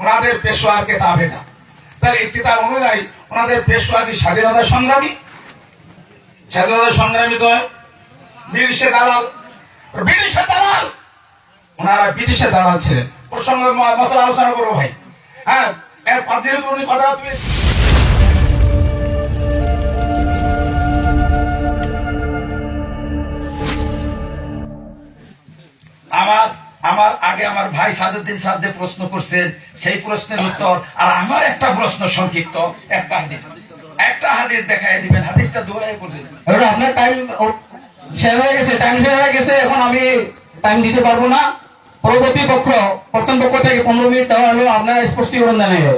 ওনাদের পেশোয়ার কেতাব এটা। তার এই কিতাব অনুযায়ী ওনাদের পেশোয়া কি স্বাধীনতা সংগ্রামী? স্বাধীনতা সংগ্রামী তো ব্রিটিশের দালাল, ব্রিটিশের দালাল। ওনারা ব্রিটিশের দালাল ছিলেন। ওর সঙ্গে মশলা আলোচনা করবো ভাই। হ্যাঁ, এর পাঁচ দিন উনি কথা তুমি আমার আগে আমার ভাই সাদুদ্দিন সাহেব যে প্রশ্ন করছেন সেই প্রশ্নের উত্তর, আর আমার একটা প্রশ্ন সংক্ষিপ্ত, একটা হাদিস দেখাই দিবেন, হাদিসটা দৌড়াই করবেন। আপনার টাইম শেষ হয়ে গেছে, এখন আমি টাইম দিতে পারবো না। পরবর্তী পক্ষ প্রথম পক্ষ থেকে 15 মিনিট দেওয়া হলো, আপনারা স্পষ্টীকরণ জানাবে।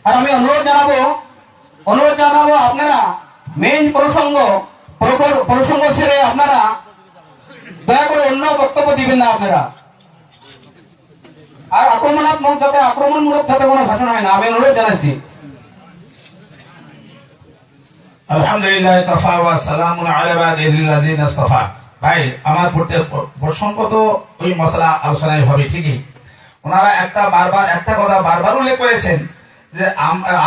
আর আমি অনুরোধ জানাবো আপনারা মেইন প্রসঙ্গ ছেড়ে আপনারা দয়া করে অন্য বক্তব্য দিবেন না আপনারা। আর আক্রমণমূলক যাতে কোনো ভাষণ হয় না, আমি অনুরোধ জানাচ্ছি। আলহামদুলিল্লাহ তাফা ওয়া সালামুন আলা ইবাদিল্লাযিনা ইসতাফা। ভাই, আমার প্রসঙ্গ তো ওই মশলা আলোচনায় হবে ঠিকই। ওনারা একটা কথা বারবার উল্লেখ করেছেন যে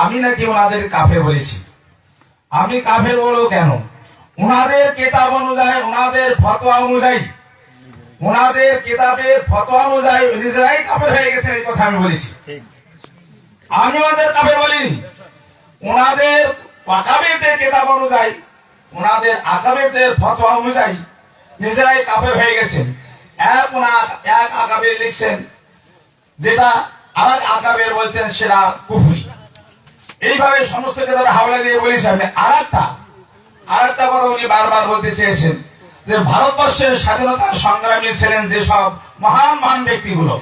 আমি নাকি ওনাদের কাফের বলেছি। আমি কাফের বলবো কেন? ওনাদের কিতাব অনুযায়ী, ওনাদের ফতোয়া অনুযায়ী, ওনাদের কিতাবের ফতোয়া অনুযায়ী নিজেরাই কাফের হয়ে গেছেন, এই কথা আমি বলেছি। আমি ওনাদের কাফের বলিনি। ওনাদের আকাবেরদের কিতাব অনুযায়ী, ওনাদের আকাবেরদের ফতোয়া অনুযায়ী নিজেরাই কাফের হয়ে গেছেন। এক আকাবের লিখছেন যেটা আর এক আকাবের বলছেন সেটা কুফরি। এইভাবে সমস্ত কিতাবে হাওলা দিয়ে বলেছি আমি। আর একটা কথা উনি বারবার বলতে চেয়েছেন যে ভারতবর্ষের স্বাধীনতা সংগ্রামী ছিলেন যেসব মহান ব্যক্তিগুলো,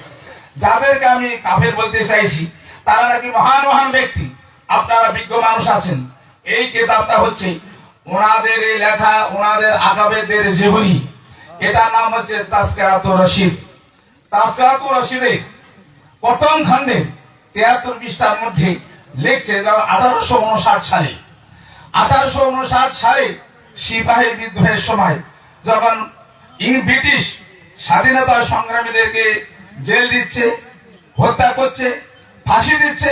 যাদেরকে আমি কাফের বলতে চাইছি, তারা নাকি মহান ব্যক্তি। আপনারা বিজ্ঞ মানুষ আছেন। এই কিতাবটা হচ্ছে ওনাদের লেখা, ওনাদের আকাবেরদের জীবনী। এটার নাম হচ্ছে তাজকিরাতুর রশিদ। তাজকিরাতুর রশিদে প্রথম খণ্ডে 73 পৃষ্ঠার মধ্যে লিখছে 1859 সালে সিপাহী বিদ্রোহের সময় যখন ব্রিটিশ স্বাধীনতা সংগ্রামীদেরকে জেল দিচ্ছে, হত্যা করছে, ফাঁসি দিচ্ছে,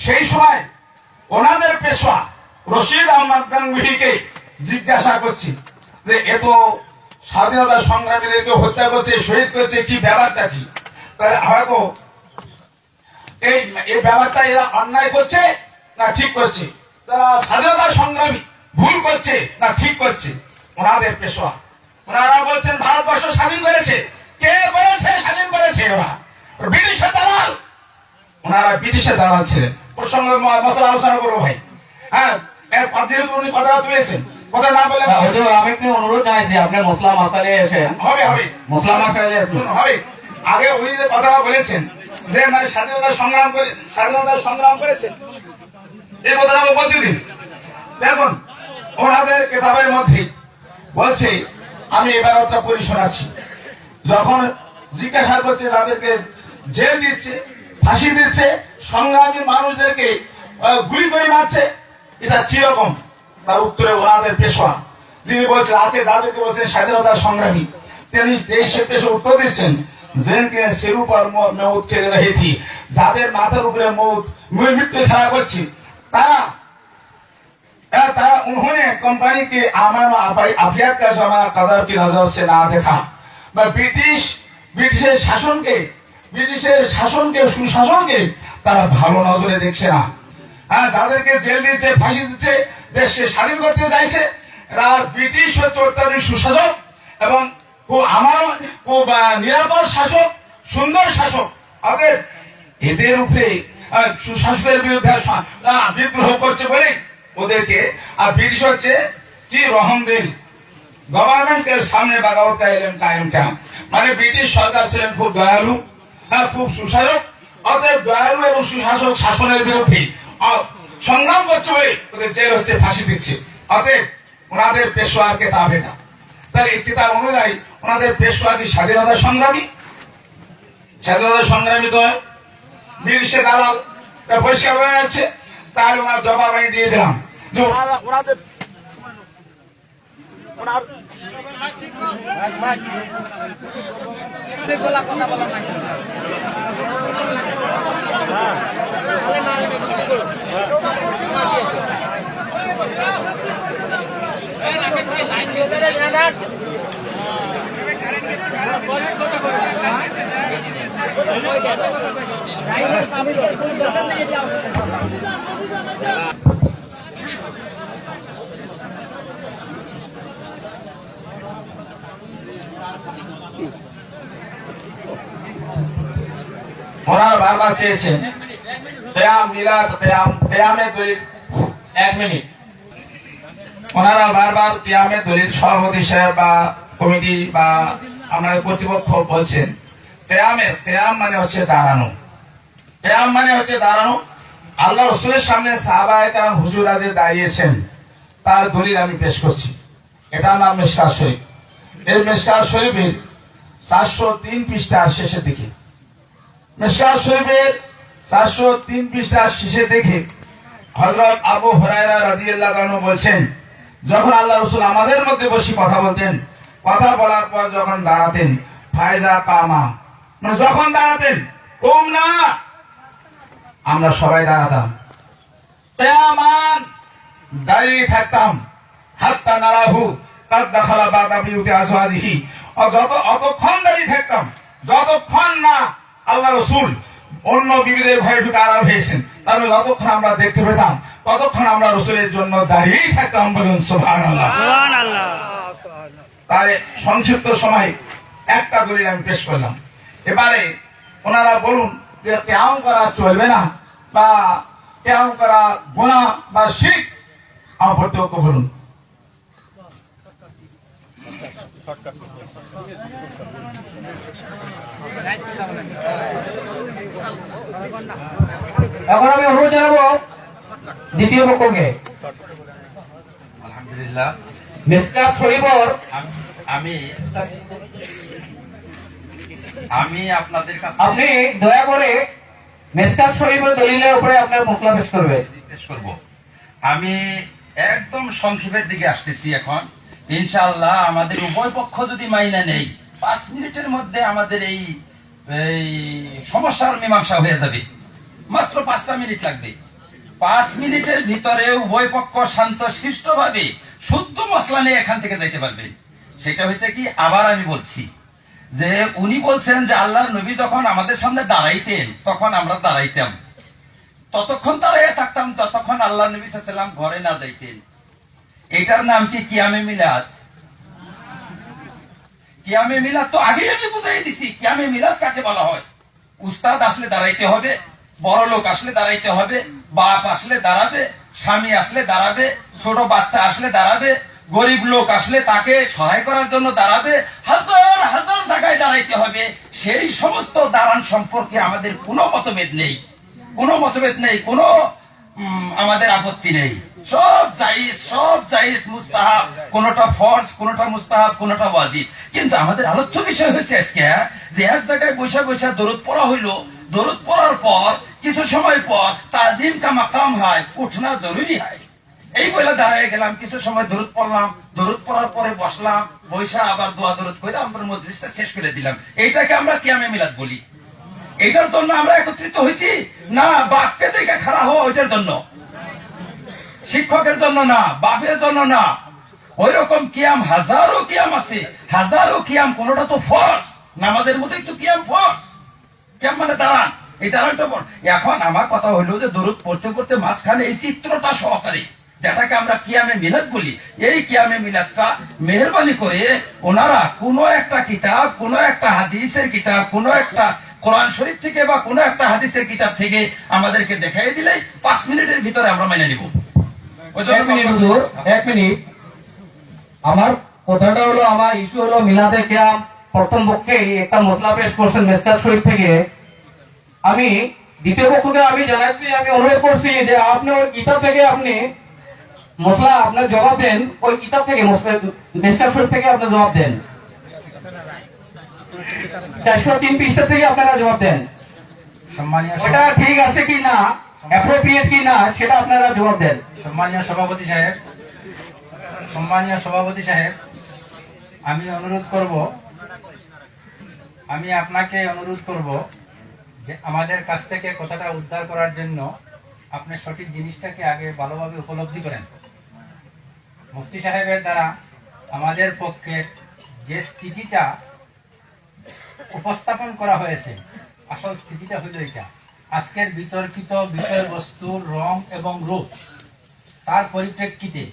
সেই সময় ওনাদের পেশোয়া রশিদ আহমদ গাঙ্গুহিকে জিজ্ঞাসা করছি যে এত স্বাধীনতা সংগ্রামীদেরকে হত্যা করছে, শহীদ করছে, কি ব্যাপারটা কি? তাহলে হয়তো এই ব্যাপারটা এরা অন্যায় করছে না ঠিক করছে, তারা স্বাধীনতা সংগ্রামী ভুল করছে না ঠিক করছে। ওনাদের পেশোয়া ওনারা বলছেন ভারতবর্ষ স্বাধীন করেছে। কে বলেছে স্বাধীন করেছে? ওরা ব্রিটিশের দালাল। ওনারা ব্রিটিশের দালাল ছিলেন। প্রসঙ্গে মশলা আলোচনা করবো ভাই। হ্যাঁ, এর যেহেতু উনি কথা তুলেছেন, কথা না বলে আমি একটু অনুরোধ জানাইছি, আপনি মশলা মশালে এসে হবে আগে উনি যে কথা বলেছেন যে মানে স্বাধীনতা সংগ্রাম করেছেন, এই কথাটা বলতে দিন। দেখুন, ওনাদের কিতাবের মধ্যে বলছে, আমি এবার ওটা পড়ি শোনাচ্ছি। যখন জিজ্ঞাসা করছে যাদেরকে জেল দিচ্ছে, ফাঁসি দিচ্ছে, সংগ্রামী মানুষদেরকে গুলি করে মারছে, এটা কিরকম? তার উত্তরে ওনাদের পেশোয়া যিনি বলছেন, যাদেরকে বলছেন স্বাধীনতা সংগ্রামী, তিনি দেশের পেশে উত্তর দিচ্ছেন जिनके सिर पर मौत खेल रही थी, যাদের মাথার উপরে মৃত্যু খেলা করছে, तारा उन्होंने कंपनी के अफियात का जमा कदर की नजर से ना देखा। ব্রিটিশের শাসনকে সুশাসনকে তারা ভালো নজরে দেখছে না। হ্যাঁ, যাদেরকে জেল দিচ্ছে, ফাঁসি দিচ্ছে, দেশকে স্বাধীন করতে চাইছে, এরা ব্রিটিশ হচ্ছে অত্যাধিক সুশাসক এবং খুব নিরাপদ শাসক, সুন্দর শাসক। অতএব এদের উপরে সুশাসকের বিরুদ্ধে বিদ্রোহ করছে বলে ওদেরকে, আর ব্রিটিশ হচ্ছে কি রহমদিল, গভর্নমেন্টের সামনে বাগাওয়াত কায়েম কা, মানে ব্রিটিশ সরকার ছিলেন খুব দয়ালু, খুব সুশাসক। অতএব দয়ালু এবং সুশাসক শাসনের বিরুদ্ধে সংগ্রাম করছে বলে ওদের জেল হচ্ছে, ফাঁসি দিচ্ছে। অতএব ওনাদের পেশোয়ার কিতাব এটা। তার এই কিতাব অনুযায়ী ওনাদের পেশোয়া কি স্বাধীনতা সংগ্রামী? স্বাধীনতা সংগ্রামী তো ব্রিটিশের দালাল, পরিষ্কার হয়ে যাচ্ছে। তাহলে ওনার জবাব আমি দিয়ে দিলাম। কথা বলা নাই। ওনারা বারবার চেয়েছেন কিয়াম মিলাদ কিয়ামে দলিল 1 মিনিট। ওনারা বারবার কিয়ামে দলিল সভাপতি সাহেব বা কমিটি বা আমাদের কর্তৃপক্ষ বলছেন কিয়াম মানে হচ্ছে দাঁড়ানো। কিয়াম মানে হচ্ছে দাঁড়ানো। আল্লাহ রাসূলের সামনে সাহাবায়ে কেরাম হুজুরা যে দাঁড়িয়েছেন তার দলিল আমি পেশ করছি। এটার নাম মিশকাত শরীফ। এই মিশকাত শরীফের 403 পৃষ্ঠার শেষের দিকে, মিশকাত শরীফের 403 পৃষ্ঠার শেষে দেখে হযরত আবু হুরায়রা রাদিয়াল্লাহু আনহু বলেন, যখন আল্লাহ রাসূল আমাদের মধ্যে বসে কথা বলতেন, কথা বলার পর যখন দাঁড়াতেন, ফায়জা কামা মানে যখন দাঁড়াতেন, কুম না আমরা সবাই দাঁড়াতাম, কিয়ামান দাঁড়িয়ে থাকতাম, হাত্তা নারাহু কাদ দাখালা বাদা বিউতি আজওয়াজিহি, অতক্ষণ দাঁড়িয়ে থাকতাম যতক্ষণ না আল্লাহ রাসূল অন্য বিবিদের ঘরে ঢুকে আড়াল হয়েছেন। তাহলে যতক্ষণ আমরা দেখতে পেতাম ততক্ষণ আমরা রাসূলের জন্য দাঁড়িয়েই থাকতাম। বলুন সুবহানাল্লাহ। তাই সংক্ষিপ্ত সময় একটা দলিল আমি পেশ করলাম। এবারে ওনারা বলুন যে কিয়াম করা চলবে না বা কিয়াম করা গুনাহ বা শিরক, আমার কর্তৃপক্ষ বলুন। এখন আমি অনুরোধ জানাবো দ্বিতীয় পক্ষকে। আলহামদুলিল্লাহ, মিশকাত শরীফের আমি আপনাদের কাছে আপনি দয়া করে মিশকাত শরীফের দলিলের উপরে আপনার মশলা পেশ করবে। জিজ্ঞেস করব। আমি একদম সংক্ষেপের দিকে আসতেছি এখন। ইনশাআল্লাহ আমাদের উভয় পক্ষ যদি মাইনা নেই 5 মিনিটের মধ্যে আমাদের এই সমস্যার মীমাংসা হয়ে যাবে। মাত্র 5টা মিনিট লাগবে। 5 মিনিটের ভিতরে উভয় পক্ষ শান্ত শিষ্টভাবে শুদ্ধ মশলা নিয়ে এখান থেকে যাইতে পারবে। সেটা হচ্ছে কি, আবার আমি বলছি যে উনি বলছেন যে আল্লাহর নবী যখন আমাদের সামনে দাঁড়াইতেন তখন আমরা দাঁড়াইতাম, ততক্ষণ দাঁড়াইয়া থাকতাম ততক্ষণ আল্লাহ নবী সাল্লাল্লাহু আলাইহি ওয়াসাল্লাম ঘরে না যাইতেন। এটার নাম কি কিয়ামে মিলাদ? কিয়ামে মিলাদ তো আগেই আমি বুঝাই দিছি। কিয়ামে মিলাদ কাকে বলা হয়? উস্তাদ আসলে দাঁড়াইতে হবে, বড় লোক আসলে দাঁড়াইতে হবে, বাপ আসলে দাঁড়াবে, স্বামী আসলে দাঁড়াবে, ছোট বাচ্চা আসলে দাঁড়াবে, গরিব লোক আসলে তাকে সহায় করার জন্য দাঁড়াবে, হাজার হাজার জায়গায় দাঁড়াইতে হবে। সেই সমস্ত দাঁড়ান সম্পর্কে আমাদের কোনো মতভেদ নেই, কোনো মতভেদ নেই, কোনো আমাদের আপত্তি নেই। সব জায়েজ মুস্তাহাব, কোনটা ফরজ, কোনটা মুস্তাহাব, কোনটা ওয়াজিব। কিন্তু আমাদের আলোচ্য বিষয় হচ্ছে আজকে যে এক জায়গায় বসে বসে দরুদ পড়া হইলো, দরুদ পড়ার পর কিছু সময় পর তাজিম কা মাকাম হয়, উঠনা জরুরি হয়। এই বলে দাঁড়ায় গেলাম, কিছু সময় দরুদ পড়লাম, দরুদ পড়ার পরে বসলাম, বৈশা আবার দোয়া দরুদ করে আমরা মজলিসটা শেষ করে দিলাম। এইটাকে আমরা কিয়ামে মিলাদ বলি। এইটার জন্য আমরা একত্রিত হয়েছি না বাপকে দেখে খারাপ হওয়া, ওইটার জন্য, শিক্ষকের জন্য না, বাপের জন্য না। ওই রকম কিয়াম হাজারো কিয়াম আছে, হাজারো কিয়াম, কোনটা তো ফরজ। নামাজের মধ্যে একটু কিয়াম ফরজ। কিয়াম মানে দাঁড়ান, এই দাঁড়ানটা পড়। এখন আমার কথা হইলো যে দরুদ পড়তে পড়তে মাঝখানে এই চিত্রটা সহকারে, যেটাকে আমরা কিয়ামে মিলাদ বলি, এই কিয়ামে মিলাদটা মেহেরবানি করে ওনারা কোন একটা কিতাব, কোন একটা হাদিসের কিতাব, কোন একটা কোরআন শরীফ থেকে বা কোন একটা হাদিসের কিতাব থেকে আমাদেরকে দেখাই দিলেই 5 মিনিটের ভিতরে আমরা মেনে নিব। 1 মিনিট হুজুর, 1 মিনিট। আমার কথাটা হলো, আমার ইস্যু হলো মিলাদে কিয়াম। প্রথম পক্ষে একটা মশলা পেশ করছেন মিশকাত শরীফ থেকে। আমি দ্বিতীয় পক্ষকে আমি জানাচ্ছি, আমি অনুরোধ করছি যে আপনি ওই কিতাব থেকে আপনি মশলা আপনার জবাব দেন, ওই কিতাব থেকে মিশকাত শরীফ থেকে আপনি জবাব দেন। 403 পৃষ্ঠা থেকে আপনারা জবাব দেন। ওটা ঠিক আছে কি না, অ্যাপ্রোপ্রিয়েট কি না, সেটা আপনারা জবাব দেন। সম্মানীয় সভাপতি সাহেব, আমি আপনাকে অনুরোধ করব যে আমাদের কাছ থেকে কথাটা উদ্ধার করার জন্য আপনি সঠিক জিনিসটাকে আগে ভালোভাবে উপলব্ধি করেন। মুফতি সাহেবের দ্বারা আমাদের পক্ষে যে স্থিতিটা উপস্থাপন করা হয়েছে, আসল স্থিতিটা হইল এটা। আজকের বিতর্কিত বিষয়বস্তুর রং এবং রূপ, তার পরিপ্রেক্ষিতে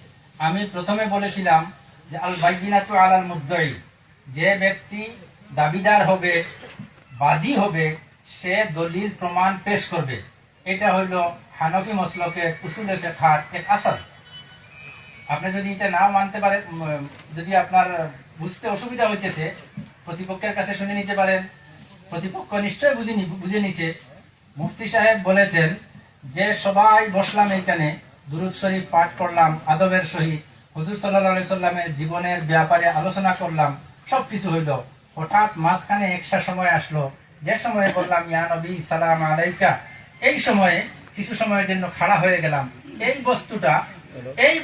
আমি প্রথমে বলেছিলাম যে আল বাইয়িনাতু আলাল মুদ্দাই, যে ব্যক্তি দাবিদার হবে, বাদী হবে, সে দলিল প্রমাণ পেশ করবে। এটা হইল হানফি মাসলাকের উসুলে ফিকহের এক আসল। আপনি যদি এটা নাও মানতে পারেন, যদি আপনার বুঝতে অসুবিধা হইতেছে, প্রতিপক্ষের কাছে শুনে নিতে পারেন। প্রতিপক্ষ নিশ্চয় বুঝে নিছে। মুফতি সাহেব বলেছেন যে সবাই বসলাম এইখানে, দুরূদ শরীফ পাঠ করলাম আদবের সহিত, হুজুর সাল্লাল্লাহু আলাইহি সাল্লামের জীবনের ব্যাপারে আলোচনা করলাম, সবকিছু হইল। হঠাৎ মাঝখানে একটা সময় আসলো, যে সময়ে বললাম ইয়া নবী সালাম আলাইকা, এই সময়ে কিছু সময়ের জন্য খাড়া হয়ে গেলাম। এই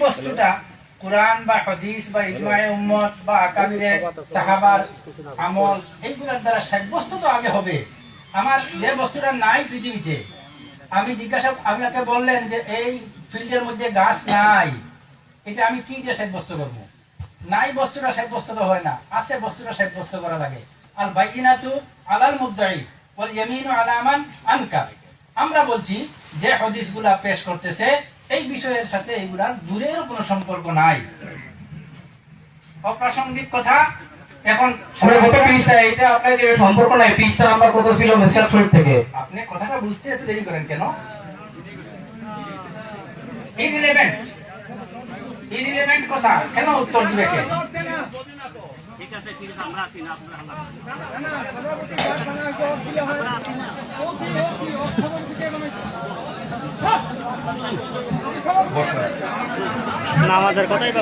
বস্তুটা কুরআন বা হাদিস বা ইজমায়ে উম্মত বা আকাবিরে সাহাবার আমল, এইগুলোর দ্বারা সাব্যস্ত তো আগে হবে। আমার যে বস্তুটা নাই পৃথিবীতে, আমি জিজ্ঞাসা, আপনাকে বললেন যে এই ফিল্ডের মধ্যে গাছ নাই, এটা আমি কি দিয়ে সাব্যস্ত করবো? নাই বস্তুটা সাব্যস্ত হয় না, আছে বস্তুটা সাব্যস্ত করা লাগে। আল বাইয়িনাতু আলাল মুদ্দাই ওয়াল ইয়ামিনু আলা মান আনকার। আমরা বলছি যে হাদিসগুলা পেশ করতেছে এই বিষয়ের সাথে এগুলার দূরের কোনো সম্পর্ক নাই, অপ্রাসঙ্গিক কথা। এখন আমরা কত পৃষ্ঠা, এটা আপনার যে সম্পর্ক নাই, পৃষ্ঠা নাম্বার কত ছিল মিসকাত শরীফ থেকে? আপনি কথাটা বুঝতে এত দেরি করেন কেন? ইররিলেভেন্ট কথা কেন উত্তর দিবে কে? ঠিক আছে আমরা আসি না, নামাজের কথাই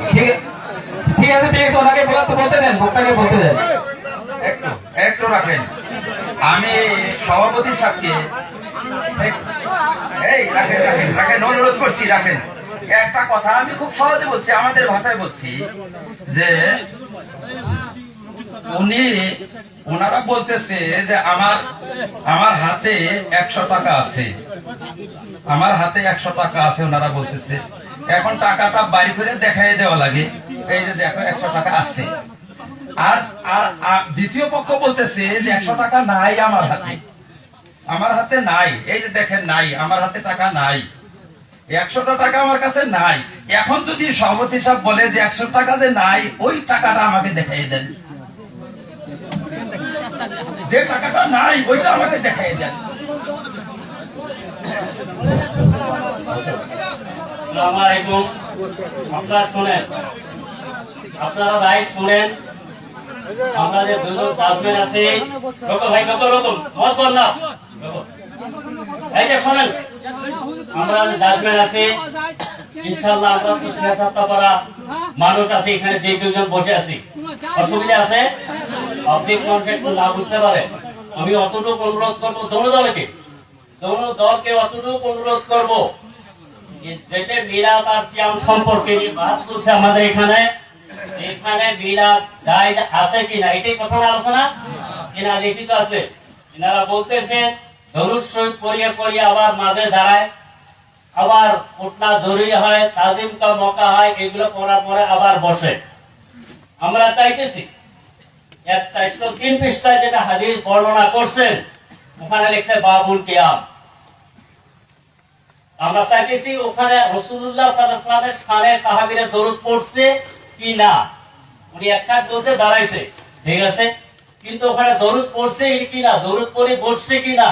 ঠিক আছে, ওনাকে বলতে দেন, বক্তাকে বলতে দেন। একটু রাখেন। আমি সভাপতি সাহেবকে রাখেন, অনুরোধ করছি, রাখেন। একটা কথা আমি খুব সহজে বলছি, আমাদের ভাষায় বলছি যে ওনারা বলতেছে যে আমার হাতে 100 টাকা আছে, আমার হাতে 100 টাকা আছে, ওনারা বলতেছে। এখন টাকাটা বাইর করে দেখাই দেওয়া লাগে, এই যে দেখো 100 টাকা আছে। আর দ্বিতীয় পক্ষ বলতেছে যে 100 টাকা নাই আমার হাতে নাই, এই যে দেখেন নাই, আমার হাতে টাকা নাই, 100 টাকা আমার কাছে নাই। এখন যদি সভাপতি সাহেব বলে যে 100 টাকা যে নাই, ওই টাকাটা আমাকে দেখাই দেন, যে টাকাটা নাই ওইটা আমাকে দেখাই দেন। আপনারা শোনেন, আপনারা ভাই শোনেন, আমরা যে দুজন জাজমেন্ট আছে, ভাই কত রকম মত না, এই যে শোনেন, আমরা যে জাজমেন্ট আছে, ইনশাআল্লাহ আমরা সপ্তাহ করা মানুষ আছে এখানে, যে দুজন বসে আছি, অসুবিধা আছে? আপনি না বুঝতে পারে, আমি অতটুকু অনুরোধ করবো দোনো দলকে অতটুকু অনুরোধ করবো, যেটা মিলাদ আর কিয়াম সম্পর্কে বাদ করছে আমাদের এখানে মিলাদ জায়েজ আছে কিনা, এটাই প্রথম আলোচনা। এনারা লিখিত আছে, এনারা বলতেছেন দরুদ শরীফ পড়িয়ে আবার মাঝে দাঁড়ায়, আবার উঠনা জরুরি হয়, তাজিম কা মৌকা হয়, এগুলো করার পরে আবার বসে। আমরা চাইতেছি 403 পৃষ্ঠায় যেটা হাদিস বর্ণনা করছেন, ওখানে লিখছে বাবুল কিয়াম। আমরা চাইতেছি ওখানে রাসূলুল্লাহ সাল্লাল্লাহু আলাইহি ওয়াসাল্লামের স্থানে সাহাবীরা দরুদ পড়ছে কি না। উনি একসাথে বলছে দাঁড়াইছে, ঠিক আছে, কিন্তু ওখানে দরুদ পড়ছে কি না, দরুদ পড়ে বসছে কি না,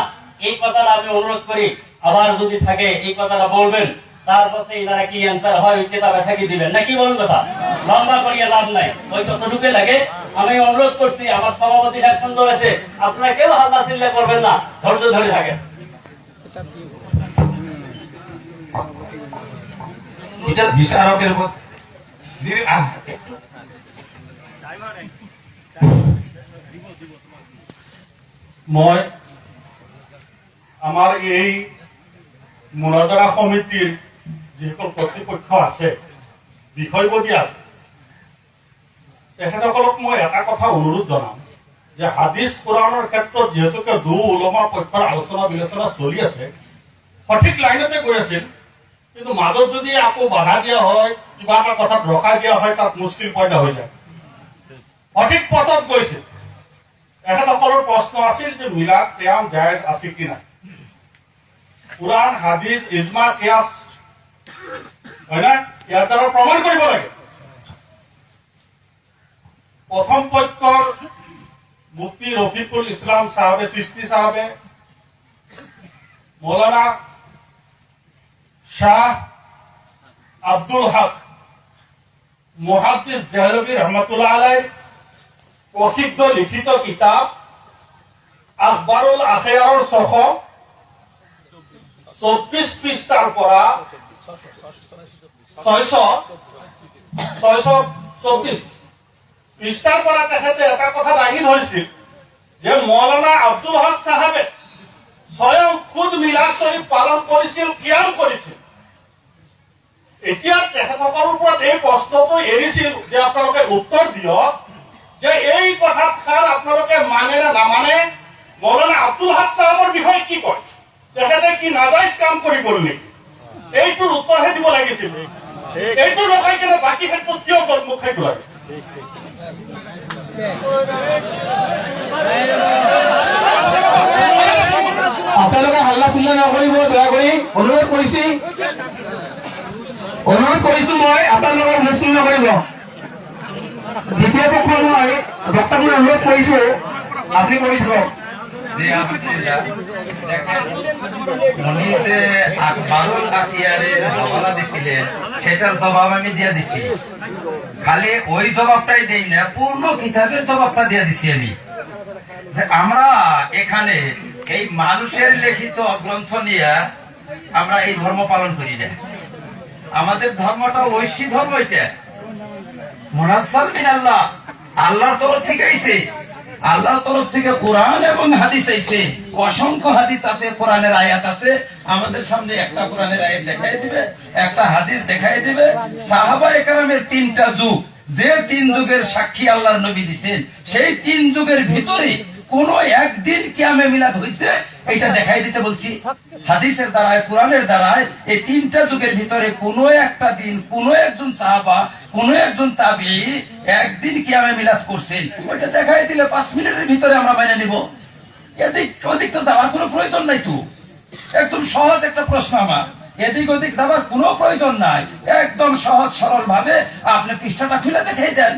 এই কথাটা আমি অনুরোধ করি। আবার যদি থাকে এই কথাটা বলবেন, তারপরে এনারা কি অ্যান্সার হয় ওই কিতাবে থাকি দিবেন, নাকি বলুন? কথা লম্বা করিয়া লাভ নাই, ওই তো ঢুকে লাগে। আমি অনুরোধ করছি, আমার সভাপতি সাহেব সুন্দর আছে, আপনারা কেউ হাল্লা চিল্লা করবেন না, ধৈর্য ধরে থাকেন। বিচারকের মই আমাৰ এই মোনাজাৰা সমিতিৰ যিসকল কৰ্তৃপক্ষ আছে, বিষয়ববী আছে, তেখেতসকলক মই এটা কথা অনুৰোধ জনাম যে হাদিছ কোৰআনৰ ক্ষেত্ৰত যিহেতুকে উলমাৰ পক্ষৰ আলোচনা বিলোচনা চলি আছে, সঠিক লাইনতে গৈ আছিল, কিন্তু মাজত যদি আকৌ বাধা দিয়া হয়, কিবা এটা কথাত ৰখাই দিয়া হয়, তাত মুস্কিল পয়দা হৈ যায়। সঠিক পথত গৈছে। এখেতসকলৰ প্ৰশ্ন আছিল যে মিলাদ ক্যাম জায়েজ আছে কি নাই। কুৰাণ হাদিছ ইজমা কিয়াস হয় না, ইয়াৰ দ্বাৰা প্ৰমাণ কৰিব লাগে। প্ৰথম পক্ষৰ মুফতি রফিকুল ইসলাম সাহেবে চিস্তি সাহেবে মৌলানা শাহ আব্দুল হক মুহাদ্দিস দেহলভী রহমতুল্লাহ আলাইহির প্রসিদ্ধ লিখিত কিতাব আখবারুল আখেয়ার 624 পৃষ্ঠার পৰা 624 পৃষ্ঠার পৰা তেখেতে এটা কথা দাঙি ধৰিছিল যে মৌলানা আব্দুল হক সাহেবে স্বয়ং খুদ মিলাদ শরীফ পালন কৰিছিল, কিয়াম কৰিছিল। এতিয়া তেখেতসকলৰ ওপৰত এই প্ৰশ্নটো এৰিছিল যে আপোনালোকে উত্তৰ দিয়ক যে এই কথাষাৰ আপোনালোকে মানে নে নামানে। মৌলানা আব্দুল হক সাহেবৰ বিষয়ে কি কয়, তেখেতে কি নাজাইজ কাম কৰি গ'ল নেকি, এইটোৰ উত্তৰহে দিব লাগিছিল। এইটো নকয় কিনে বাকী ক্ষেত্ৰত কিয় মুখ খাই লাগে। আপোনালোকে হাল্লা চিল্লা নকৰিব, দয়া কৰি অনুৰোধ কৰিছো মই আপোনালোকৰ হুলস্থুল নকৰিব। দ্বিতীয় পক্ষ মই বক্তাক মই অনুৰোধ কৰিছো আপনি কৰি থাকক। যে আলহামদুলিল্লাহ দেখেন উনি যে আকবরুল আখিয়ারের হওয়ালা দিছিলেন সেটার জবাব আমি দিয়ে দিছি। খালি ওই জবাবটাই দেই না, পূর্ণ কিতাবের জবাবটা দিয়ে দিছি আমি। যে আমরা এখানে এই মানুষের লিখিত গ্রন্থ নিয়ে আমরা এই ধর্ম পালন করি না। আমাদের ধর্মটা ঐশী ধর্ম, এটা মুনাজ্জাল মিন আল্লাহ, আল্লাহর তরফ থেকে আইছে। আল্লাহর তরফ থেকে কোরআন এবং হাদিস আইছে। অসংখ্য হাদিস আছে, কোরআনের আয়াত আছে। আমাদের সামনে একটা কোরআনের আয়াত দেখাই দিবে, একটা হাদিস দেখাই দিবে। সাহাবায়ে কেরামের 3টা যুগ, যে 3 যুগের সাক্ষী আল্লাহর নবী দিবেন, সেই 3 যুগের ভিতরে কোন একদিন কিয়ামে মিলাদ হইছে এটা দেখাই দিতে বলছি। হাদিসের দ্বারায়, কোরআনের দ্বারায় এই 3টা যুগের ভিতরে কোন একটা দিন কোন একজন সাহাবা, কোন একজন তাবী একদিন কিয়ামে মিলাদ করছেন, ওইটা দেখাই দিলে 5 মিনিটের ভিতরে আমরা মেনে নিব। এদিক ওদিক তো যাওয়ার কোনো প্রয়োজন নাই। তো একদম সহজ একটা প্রশ্ন আমার, এদিক ওদিক যাওয়ার কোনো প্রয়োজন নাই। একদম সহজ সরল ভাবে আপনি পৃষ্ঠাটা খুলে দেখাই দেন।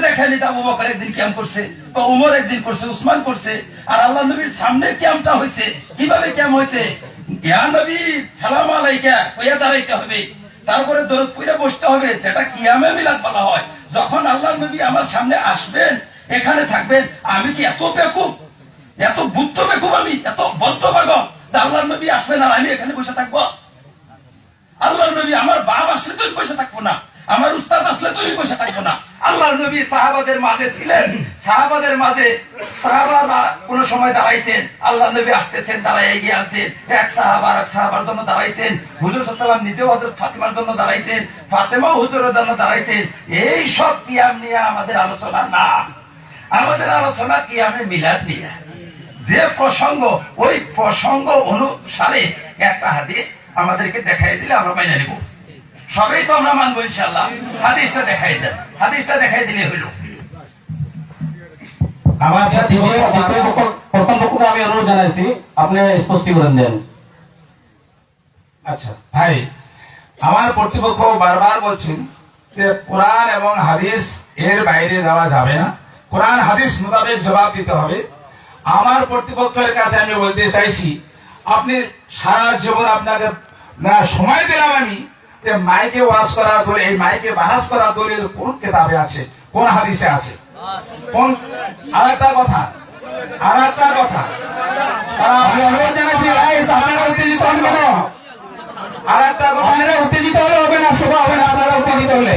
দেখাই নিতে আবু বকর একদিন কিয়াম করছে, বা উমর একদিন করছে, উসমান করছে। আর আল্লাহ নবীর সামনে কিয়ামটা হয়েছে, কিভাবে কিয়াম হয়েছে? ইয়া নবী সালাম আলাইকা কইয়া দাঁড়াইতে হবে, তারপরে দরুদ পড়ে বসতে হবে, যেটা কিয়ামে মিলাদ বলা হয়। যখন আল্লাহ নবী আমার সামনে আসবেন, এখানে থাকবেন, আমি কি এত বেকুব, এত বুদ্ধ বেকুব, আমি এত বদ্ধ পাগল যে আল্লাহ নবী আসবেন আর আমি এখানে বসে থাকবো? আল্লাহ নবী আমার বাপ আসলে তো বসে থাকবো না, আমার উস্তাদ আসলে তো বসে থাকবো না। আল্লাহ নবী সাহাবাদের মাঝে ছিলেন, সাহাবাদের মাঝে সাহাবারা কোন সময় দাঁড়াইতেন, আল্লাহ নবী আসতেছেন দাঁড়াই এগিয়ে আনতেন, এক সাহাবার জন্য দাঁড়াইতেন। হুজুর সাল্লাল্লাহু নিজেও হযরত ফাতিমার জন্য দাঁড়াইতেন, ফাতেমা হুজুরের জন্য দাঁড়াইতেন। এই সব কিয়াম নিয়ে আমাদের আলোচনা না, আমাদের আলোচনা কিয়ামে মিলাদ নিয়ে। যে প্রসঙ্গ, ওই প্রসঙ্গ অনুসারে একটা হাদিস আমাদেরকে দেখাই দিলে আমরা মাইনে নেব। সবাই তো আমরা মানবো ইনশাআল্লাহ। হাদিসটা দেখাই দেন, হাদিসটা দেখাই দিলে হইল। আমার প্রথম পক্ষকে আমি অনুরোধ জানাইছি আপনি স্পষ্টীকরণ দেন। আচ্ছা ভাই, আমার কর্তৃপক্ষ বারবার বলছেন যে কোরআন এবং হাদিস এর বাইরে যাওয়া যাবে না, কোরআন হাদিস মোতাবেক জবাব দিতে হবে। আমার কর্তৃপক্ষের কাছে আমি বলতে চাইছি, আপনি সারা জীবন আপনাকে না সময় দিলাম আমি যে মাইকে ওয়াজ করা দলিল, এই মাইকে বাহাস করা দলিল কোন কিতাবে আছে, কোন হাদিসে আছে, কোন? আরেকটা কথা আমি অনুরোধ জানাচ্ছি আপনারা উত্তেজিত হন কেন? আরেকটা কথা আপনারা উত্তেজিত হলে হবে না, শোভা হবে না আপনারা উত্তেজিত হলে।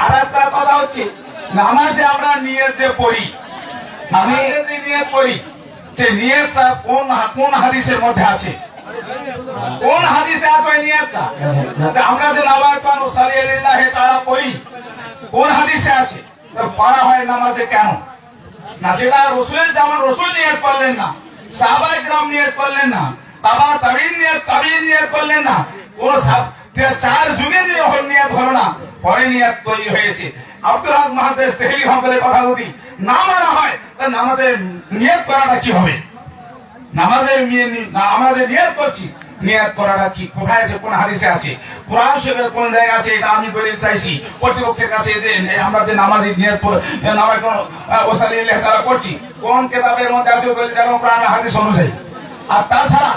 আরেকটা কথা হচ্ছে, নামাজে আমরা নিয়ত যে পড়ি, আমি যে নিয়ত পড়ি, যে নিয়তটা কোন হাদিসের মধ্যে আছে, কোন হাদিসে আছে ওই নিয়তটা? আমরা যে নাওয়াইতুন সাল্লিল্লাহি তাআলা পড়ি, কোন হাদিসে আছে? তো পড়া হয় নামাজে কেন না? সেটা রাসূলের জামান, রাসূল নিয়ত করলেন না, সাহাবায়ে কিরাম নিয়ত করলেন না, তাবা তাবিঈন নিয়ত করলেন না, কোন চার যুগে নিয়ত হলো না, পরে নিয়ত তৈরি হয়েছে। আব্দুল হক মহাদেশ তেহলি হকের কথা যদি না মানা হয়, তাহলে নামাজের নিয়ত করাটা কি হবে? আমাদের নিয়ত করছি, নিয়ত করাটা কি কোথায় আছে, কোন হাদিসে আছে, কোরআন শরীফের কোন জায়গা আছে? এটা আমি বলে চাইছি কর্তৃপক্ষের কাছে যে আমরা যে নামাজি নিয়ত নামাজ কোন ওসালি তারা করছি, কোন কেতাবের মধ্যে আছে কোরআন হাদিস অনুযায়ী। আর তাছাড়া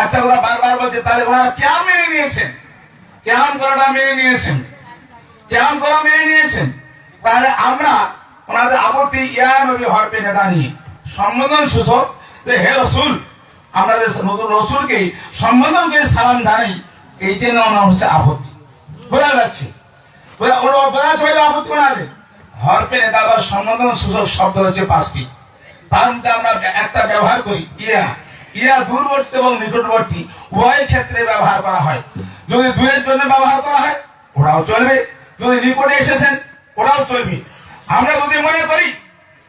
একটা কথা বারবার বলছে, তাহলে ওনারা কেমন মেনে নিয়েছেন, কেমন করাটা মেনে নিয়েছেন, কেমন করা মেনে নিয়েছেন। তাহলে আমরা ওনাদের আপত্তি ইয়া নবী হরফে নেতা নিয়ে সম্বোধন সূচক যে হে রসুল, আমরা যে নতুন রসুলকে সম্বোধন করে সালাম জানাই, এই জন্য ওনার হচ্ছে আপত্তি। বোঝা যাচ্ছে, আপত্তি ওনাদের হরফে নেতা বা সম্বোধন সূচক শব্দ হচ্ছে 5টি। তার মধ্যে আমরা একটা ব্যবহার করি ইয়া। ইয়া দূরবর্তী এবং নিকটবর্তী উভয় ক্ষেত্রে ব্যবহার করা হয়। যদি দূরের জন্য ব্যবহার করা হয় ওরাও চলবে, যদি নিকটে এসেছেন ওরাও চলবে। আমরা যদি মনে করি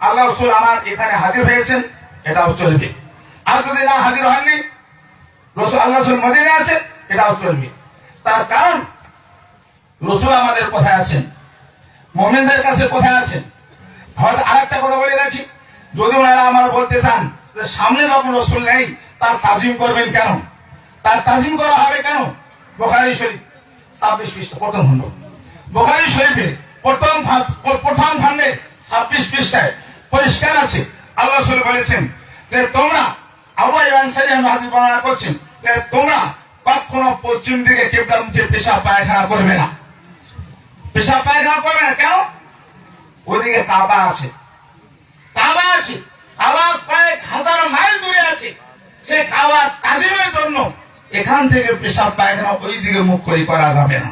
আল্লাহ রসুল আমার এখানে হাজির হয়েছেন, এটাও চলবে। আর যদি না হাজির হননি, রসুল আল্লাহ রসুল মদিনে আছেন, এটাও চলবে। তার কারণ রসুল আমাদের কোথায় আছেন, মুমিনদের কাছে কোথায় আছেন। হয়তো আরেকটা কথা বলে রাখি, যদি ওনারা আমার বলতে চান যে সামনে যখন রসুল নেই তার তাজিম করবেন কেন, তার তাজিম করা হবে কেন? বুখারী শরীফ 26 পৃষ্ঠা প্রথম খণ্ড, বুখারী শরীফে প্রথম খণ্ডে 26 পৃষ্ঠায় পরিষ্কার আছে। আল্লাহ রাসূল বলেছেন যে তোমরা, আবু আইয়ুব আনসারী হাদিস বর্ণনা করছেন যে তোমরা কখনো পশ্চিম দিকে কিবলা মুখে পেশাব পায়খানা করবে না। পেশাব পায়খানা করবে না কেন? ওইদিকে কাবা আছে, কাবা আছে, কাবা কয়েক হাজার মাইল দূরে আছে। সেই কাবা তাজিমের জন্য এখান থেকে পেশাব পায়খানা ওই দিকে মুখ করে করা যাবে না।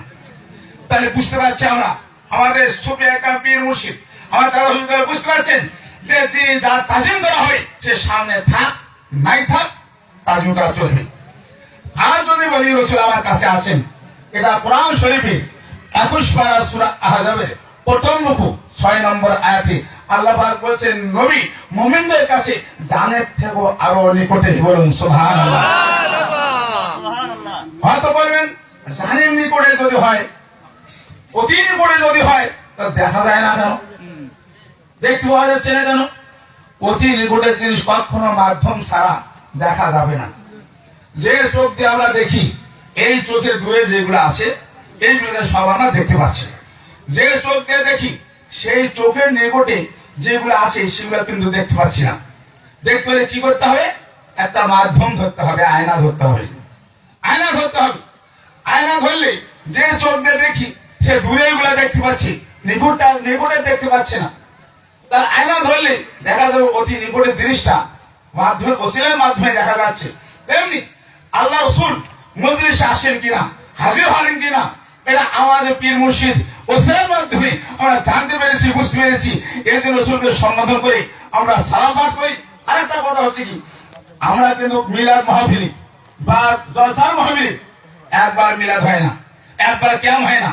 তাহলে বুঝতে পারছি আমরা, আমাদের সুফি একটা পীর মুর্শিদ আমার দাদা হুজুর বুঝতে পারছেন যে যার তাজিম করা হয় সে সামনে থাক নাই থাক তাজিম করা চলবে। আর যদি বলি রসুল আমার কাছে আছেন, এটা কোরআন শরীফে 21 পারা সূরা আহজাবের প্রথম রুকু 6 নম্বর আয়াতে আল্লাহ পাক বলছেন নবী মুমিনদের কাছে জানের থেকেও আরো নিকটে। বলুন সুবহানাল্লাহ। হয়তো বলবেন জানের নিকটে যদি হয়, অতি নিকটে যদি হয়, তা দেখা যায় না কেন, দেখতে পাওয়া যাচ্ছে না কেন? অতি নিকটের জিনিস কখনো মাধ্যম ছাড়া দেখা যাবে না। যে চোখ দিয়ে আমরা দেখি, এই চোখের দূরে যেগুলো আছে এইগুলো সব আমরা দেখতে পাচ্ছি। যে চোখ দিয়ে দেখি সেই চোখের নিকটে যেগুলো আছে সেগুলো কিন্তু দেখতে পাচ্ছি না। দেখতে হলে কি করতে হবে? একটা মাধ্যম ধরতে হবে, আয়না ধরতে হবে। আয়না ধরতে হবে, আয়না ধরলে যে চোখ দিয়ে দেখি সে দূরে এগুলা দেখতে পাচ্ছি, নিকটে দেখতে পাচ্ছে না। তার আয়না ধরলে দেখা যাবে অতি নিকটের জিনিসটা মাধ্যমে ওসিলার মাধ্যমে দেখা যাচ্ছে। তেমনি আল্লাহ রসুল মজলিসে আসেন কিনা, হাজির হলেন কিনা, এটা আমাদের পীর মুর্শিদ ওসিলার মাধ্যমে আমরা জানতে পেরেছি, বুঝতে পেরেছি। এই জন্য রসুলকে সম্বোধন করি, আমরা সালাম পাঠ করি। আরেকটা কথা হচ্ছে কি, আমরা কিন্তু মিলাদ মাহফিল বা জলসার মাহফিল একবার মিলাদ হয় না, একবার ক্যাম হয় না।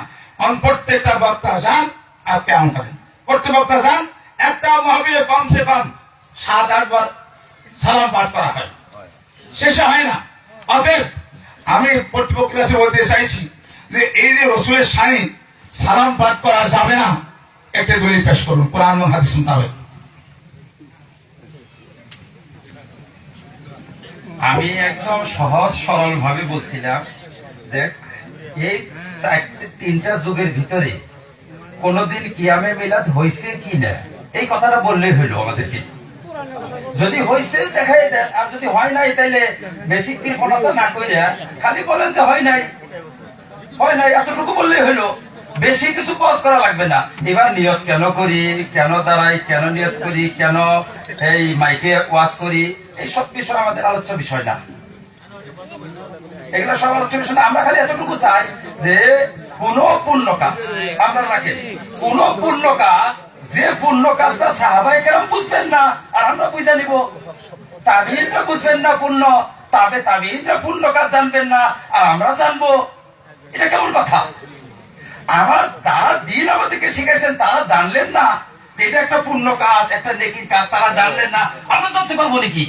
প্রত্যেকটা বক্তা যান আর ক্যাম করেন, প্রত্যেক বক্তা যান, একটা মাহফিলে কমসে কম 7-8 বার সালাম পাঠ করা হয়, শেষে হয় না। অতএব আমি কর্তৃপক্ষের কাছে বলতে চাইছি যে এই যে রসুলের শানে সালাম পাঠ করা যাবে না, একটা দলিল পেশ করুন কোরআন এবং হাদিস মোতাবেক। আমি একদম সহজ সরল ভাবে বলছিলাম যে এই 3টা যুগের ভিতরে কোনদিন কিয়ামে মিলাদ হয়েছে কি না, এই কথাটা বললেই হইলো আমাদেরকে। যদি হয়েছে দেখাই দেন, আর যদি হয় নাই তাইলে বেশি কৃপণতা না করে খালি বলেন যে হয় নাই, হয় নাই, এতটুকু বললেই হইলো। বেশি কিছু পজ করা লাগবে না। এবার নিয়ত কেন করি, কেন দাঁড়াই, কেন নিয়ত করি, কেন এই মাইকে ওয়াজ করি, এই সব বিষয় আমাদের আলোচ্য বিষয় না, এগুলো সব আলোচ্য বিষয় না। আমরা খালি এতটুকু চাই যে কোন পূর্ণ কাজ আমরা রাখেন, কোন পূর্ণ কাজ, যে পূর্ণ কাজটা সাহাবায়ে কেরাম বুঝবেন না আর আমরা বুঝে নিব, তাবিঈনরা বুঝবেন না পূর্ণ, তাবিঈনরা পূর্ণ কাজ জানবেন না আর আমরা জানবো, এটা কেমন কথা? আমার যারা দিন আমাদেরকে শিখাইছেন তারা জানলেন না এটা একটা পূর্ণ কাজ, একটা নেকির কাজ, তারা জানলেন না, আমরা জানতে পারবো নাকি?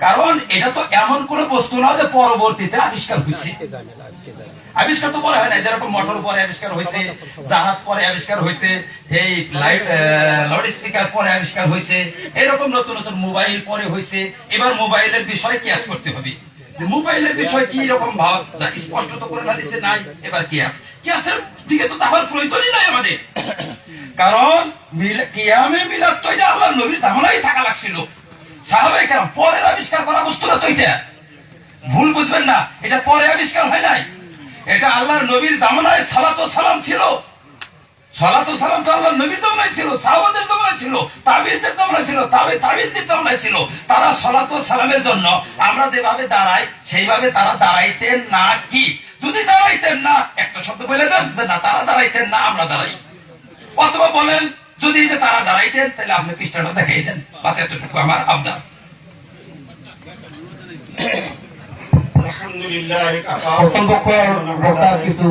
কারণ এটা তো এমন কোন বস্তু না যে পরবর্তীতে আবিষ্কার হয়েছে। আবিষ্কার তো পরে হয় না, যেরকম মোটর পরে আবিষ্কার হয়েছে, জাহাজ পরে আবিষ্কার হয়েছে, এই লাইট লাউড স্পিকার পরে আবিষ্কার হয়েছে, এরকম নতুন নতুন মোবাইল পরে হয়েছে। এবার মোবাইলের বিষয়ে কিয়াস করতে হবে, যে মোবাইলের বিষয় কি রকম ভাব স্পষ্ট তো করে দিচ্ছে নাই, এবার কিয়াসের দিকে তো আমার প্রয়োজনই নাই আমাদের। কারণ কিয়ামে মিলাদ তো এটা আল্লাহর নবীর জামানায় থাকা লাগছিল, সাহাবায়ে কেরাম পরে আবিষ্কার করা বস্তু না তো। এটা ভুল বুঝবেন না, এটা পরে আবিষ্কার হয় নাই, এটা আল্লাহর নবীর জামানায় সালাত ও সালাম ছিল। সালাত ও সালাম তো আল্লাহর নবীর জামানায় ছিল, সাহাবাদের জামানায় ছিল, তাবিঈনদের জামানায় ছিল, তাবিঈনদের জামানায় ছিল। তারা সালাত ও সালামের জন্য আমরা যেভাবে দাঁড়াই সেইভাবে তারা দাঁড়াইতেন না। কি যদি দাঁড়াইতেন না, একটা শব্দ বলে দেন যে না তারা দাঁড়াইতেন না, আমরা দাঁড়াই। অথবা বলেন যদি যে তারা দাঁড়াইতেন, তাহলে আপনি পৃষ্ঠাটা দেখাই দেন, বাস এতটুকু আমার আবদার। আলহামদুলিল্লাহ প্রথম পক্ষের বক্তা কিছু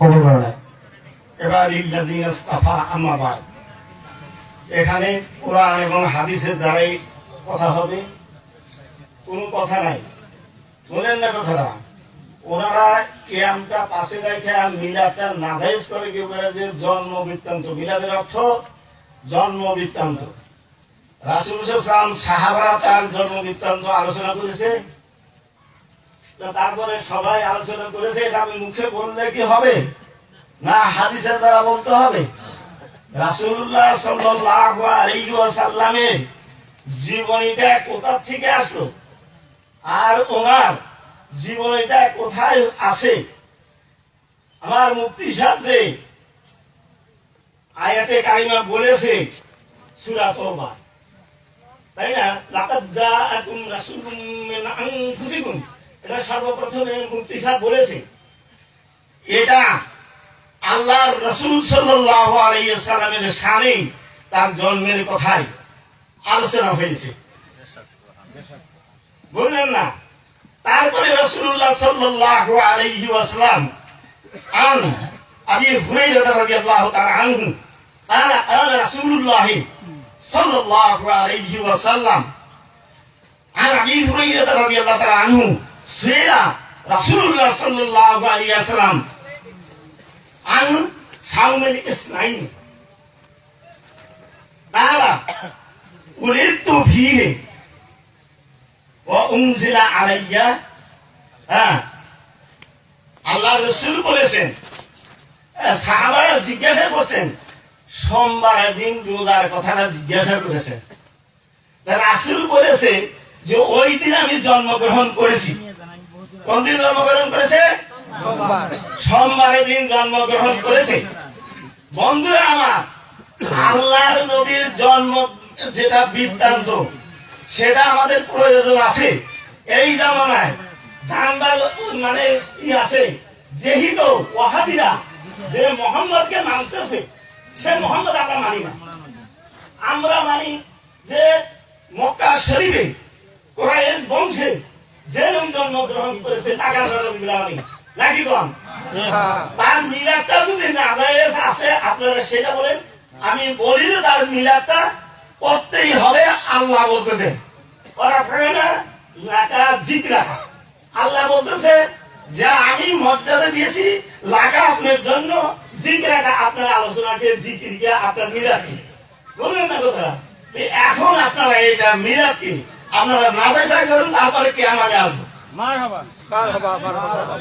কবুল করে নেয়। এখানে কোরআন এবং হাদিসের দ্বারাই কথা হবে, কোনো কথা নাই। বলেন না কথাটা, ওনারা কিয়ামটা পাশে রেখে মিলাদটা নাজায়েজ করে কি বলে যে জন্ম বৃত্তান্ত। মিলাদের অর্থ জন্ম বৃত্তান্ত। রাসূল সাল্লাল্লাহু আলাইহি ওয়াসাল্লাম সাহাবারা তার জন্ম বৃত্তান্ত আলোচনা করেছে। তারপরে সবাই আলোচনা করেছে, এটা আমি মুখে বললে কি হবে না হাদিসের দ্বারা বলতে হবে? রাসূলুল্লাহ সাল্লাল্লাহু আলাইহি ওয়াসাল্লামের জীবনীটা কোথা থেকে আসলো আর ওনার জীবনীটা কোথায় আছে? আমার মুফতি সাহেব যে আয়াতে কারিমা বলেছে সূরা তওবা, তাই না? লাকাদ জাআকুম রাসূলুম মিন আনফুসিকুম, এটা সর্বপ্রথমে মুফতি সাহেব বলেছে। এটা আল্লাহর রাসূল সাল্লাল্লাহু আলাইহি ওয়াসাল্লামের শানে তার জন্মের কথাই আলোচনা হয়েছে, বললেন না? তারপরে রাসূলুল্লাহ সাল্লাল্লাহু আলাইহি ওয়াসাল্লাম আন আবি হুরায়রা রাদিয়াল্লাহু তাআলা আনহু قال رسول الله صلى الله عليه وسلم عن ابي هريره رضي الله تعالى عنه سئل رسول الله صلى الله عليه وسلم عن صوم الاثنين قال ولدت فيه وانزل علي আল্লাহ রাসূল বলেছেন, সাহাবারা জিজ্ঞাসা করছেন সোমবারের দিন রোজার কথাটা জিজ্ঞাসা করেছেন। রাসূল বলেছে যে ওই দিন আমি জন্মগ্রহণ করেছি। কোন দিন জন্মগ্রহণ করেছে? সোমবারের দিন জন্মগ্রহণ করেছে। বন্ধুরা আমার, আল্লাহর নবীর জন্ম যেটা বৃত্তান্ত সেটা আমাদের প্রয়োজন আছে। এই জামানায় জানবার মানে আছে, যেহেতু ওয়াহাবিরা যে মোহাম্মদকে মানতেছে সে মোহাম্মদ আমরা মানি না। আমরা মানি যে মক্কা শরীফে কুরাইশ বংশে যে নবী জন্মগ্রহণ করেছে তাকে আমরা নবী মানি, নাকি কোন? তার মিলাদটা যদি নাজায়েজ আছে আপনারা সেটা বলেন। আমি বলি যে তার মিলাদটা করতেই হবে। আল্লাহ বলতেছে ওরা থাকে না লাকা জিত রাখা। আল্লাহ বলতেছে যে আমি মর্যাদা দিয়েছি লাগা আপনার জন্য, জিকির রাখা আপনার আলোচনাকে, জিকিরকে আপনার মিলাদকে, বললেন না কথা? এখন আপনারা এটা মিলাদকে আপনারা নাজায়েজ করেন, তারপরে কি আমাকে আসবো। মারহাবা মারহাবা মারহাবা।